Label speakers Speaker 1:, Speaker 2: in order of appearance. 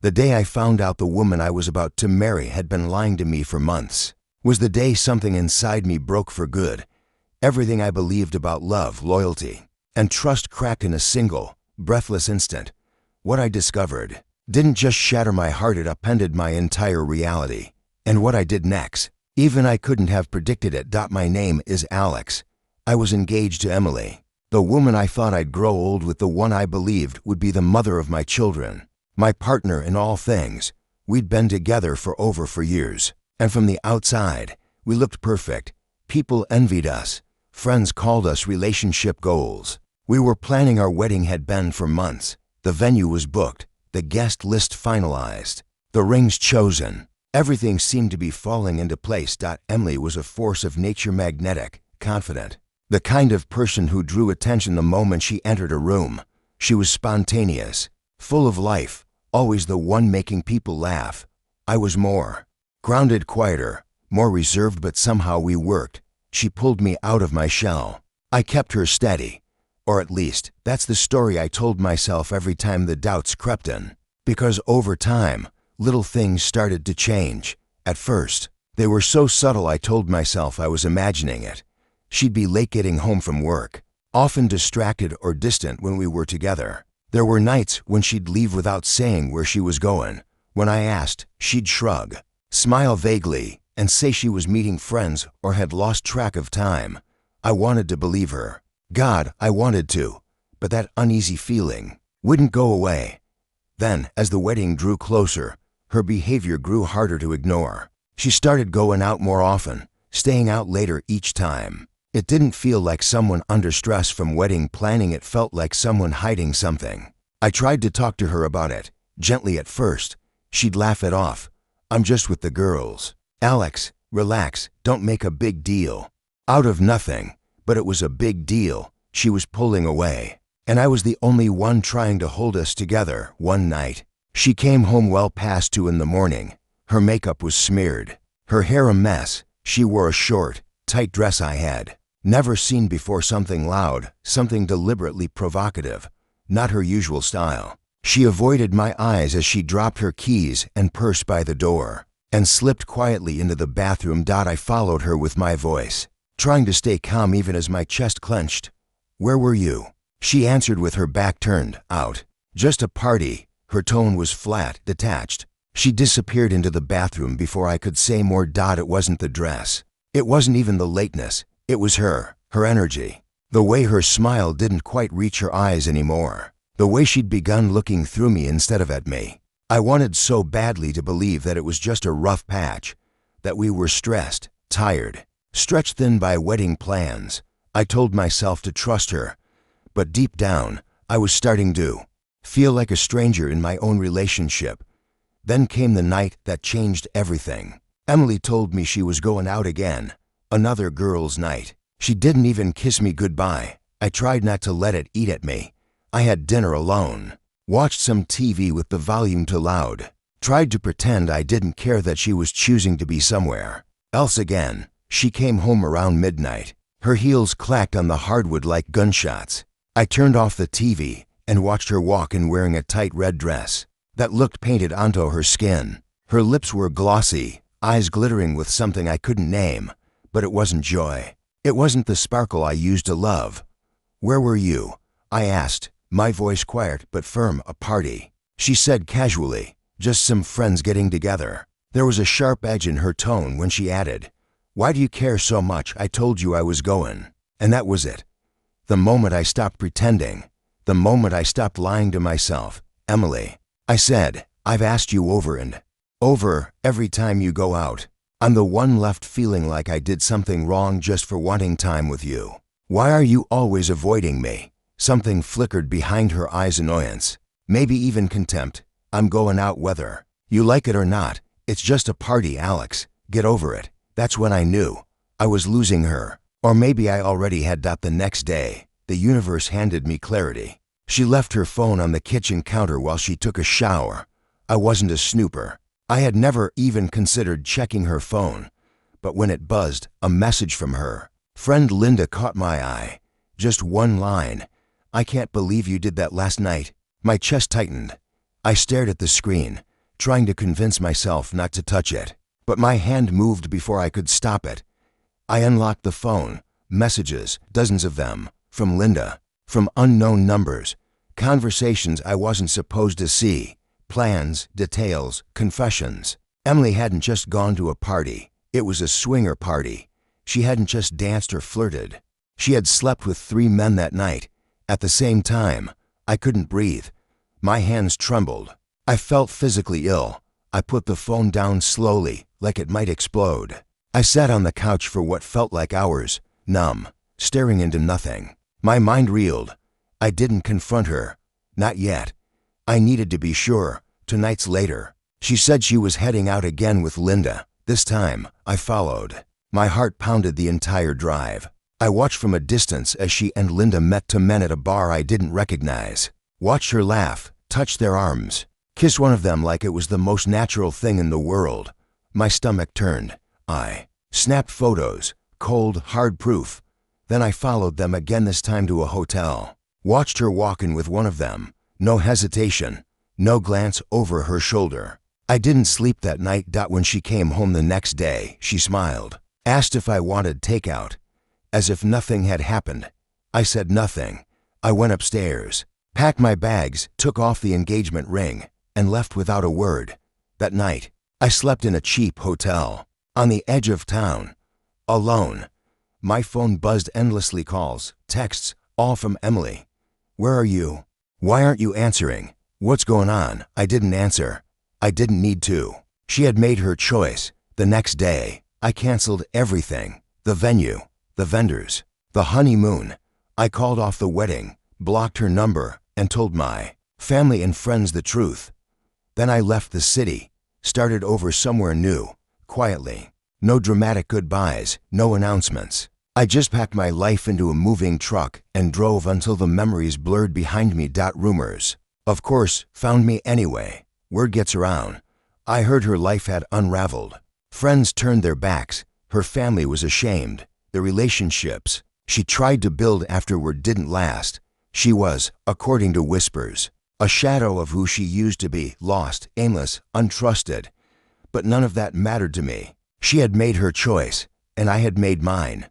Speaker 1: The day I found out the woman I was about to marry had been lying to me for months was the day something inside me broke for good. Everything I believed about love, loyalty, and trust cracked in a single, breathless instant. What I discovered didn't just shatter my heart, it upended my entire reality. And what I did next, even I couldn't have predicted it. My name is Alex. I was engaged to Emily, the woman I thought I'd grow old with, the one I believed would be the mother of my children, my partner in all things. We'd been together for over 4 years, and from the outside, we looked perfect. People envied us. Friends called us relationship goals. We were planning our wedding, had been for months. The venue was booked, the guest list finalized, the rings chosen. Everything seemed to be falling into place. Emily was a force of nature, magnetic, confident, the kind of person who drew attention the moment she entered a room. She was spontaneous, full of life, always the one making people laugh. I was more grounded, quieter, more reserved, but somehow we worked. She pulled me out of my shell. I kept her steady. Or at least, that's the story I told myself every time the doubts crept in. Because over time, little things started to change. At first, they were so subtle I told myself I was imagining it. She'd be late getting home from work, often distracted or distant when we were together. There were nights when she'd leave without saying where she was going. When I asked, she'd shrug, smile vaguely, and say she was meeting friends or had lost track of time. I wanted to believe her. God, I wanted to. But that uneasy feeling wouldn't go away. Then, as the wedding drew closer, her behavior grew harder to ignore. She started going out more often, staying out later each time. It didn't feel like someone under stress from wedding planning, it felt like someone hiding something. I tried to talk to her about it, gently at first. She'd laugh it off. I'm just with the girls. Alex, relax, don't make a big deal out of nothing. But it was a big deal. She was pulling away, and I was the only one trying to hold us together. One night, she came home well past 2 in the morning. Her makeup was smeared, her hair a mess. She wore a short, tight dress I had never seen before, something loud, something deliberately provocative, not her usual style. She avoided my eyes as she dropped her keys and purse by the door and slipped quietly into the bathroom. I followed her with my voice, trying to stay calm even as my chest clenched. Where were you? She answered with her back turned. Out. Just a party. Her tone was flat, detached. She disappeared into the bathroom before I could say more. It wasn't the dress. It wasn't even the lateness. It was her energy. The way her smile didn't quite reach her eyes anymore. The way she'd begun looking through me instead of at me. I wanted so badly to believe that it was just a rough patch, that we were stressed, tired, stretched thin by wedding plans. I told myself to trust her, but deep down, I was starting to feel like a stranger in my own relationship. Then came the night that changed everything. Emily told me she was going out again, another girls' night. She didn't even kiss me goodbye. I tried not to let it eat at me. I had dinner alone, watched some TV with the volume too loud, tried to pretend I didn't care that she was choosing to be somewhere else again. She came home around midnight. Her heels clacked on the hardwood like gunshots. I turned off the TV and watched her walk in wearing a tight red dress that looked painted onto her skin. Her lips were glossy, eyes glittering with something I couldn't name, but it wasn't joy. It wasn't the sparkle I used to love. Where were you? I asked, my voice quiet but firm. A party, she said casually, just some friends getting together. There was a sharp edge in her tone when she added, why do you care so much? I told you I was going. And that was it. The moment I stopped pretending, the moment I stopped lying to myself. Emily, I said, I've asked you over and over every time you go out. I'm the one left feeling like I did something wrong just for wanting time with you. Why are you always avoiding me? Something flickered behind her eyes, annoyance, maybe even contempt. I'm going out whether you like it or not. It's just a party, Alex. Get over it. That's when I knew I was losing her. Or maybe I already had. The next day, the universe handed me clarity. She left her phone on the kitchen counter while she took a shower. I wasn't a snooper. I had never even considered checking her phone. But when it buzzed, a message from her friend Linda caught my eye. Just one line. I can't believe you did that last night. My chest tightened. I stared at the screen. trying to convince myself not to touch it. But my hand moved before I could stop it. I unlocked the phone. Messages, dozens of them, from Linda, from unknown numbers, conversations I wasn't supposed to see, plans, details, confessions. Emily hadn't just gone to a party. It was a swinger party. She hadn't just danced or flirted. She had slept with 3 men that night. At the same time, I couldn't breathe. My hands trembled. I felt physically ill. I put the phone down slowly, like it might explode. I sat on the couch for what felt like hours, numb, staring into nothing. My mind reeled. I didn't confront her. Not yet. I needed to be sure. 2 nights later, she said she was heading out again with Linda. This time, I followed. My heart pounded the entire drive. I watched from a distance as she and Linda met 2 men at a bar I didn't recognize. Watched her laugh, touch their arms, kiss one of them like it was the most natural thing in the world. My stomach turned. I snapped photos, cold, hard proof. Then I followed them again, this time to a hotel. Watched her walk in with one of them. No hesitation, no glance over her shoulder. I didn't sleep that night. When she came home the next day, she smiled, asked if I wanted takeout, as if nothing had happened. I said nothing. I went upstairs, packed my bags, took off the engagement ring, and left without a word. That night, I slept in a cheap hotel, on the edge of town, alone. My phone buzzed endlessly, calls, texts, all from Emily. Where are you? Why aren't you answering? What's going on? I didn't answer. I didn't need to. She had made her choice. The next day, I canceled everything. The venue, the vendors, the honeymoon. I called off the wedding, blocked her number, and told my family and friends the truth. Then I left the city, started over somewhere new, quietly. No dramatic goodbyes, no announcements. I just packed my life into a moving truck and drove until the memories blurred behind me. Rumors, of course, found me anyway. Word gets around. I heard her life had unraveled. Friends turned their backs. Her family was ashamed. The relationships she tried to build afterward didn't last. She was, according to whispers, a shadow of who she used to be, lost, aimless, untrusted. But none of that mattered to me. She had made her choice, and I had made mine.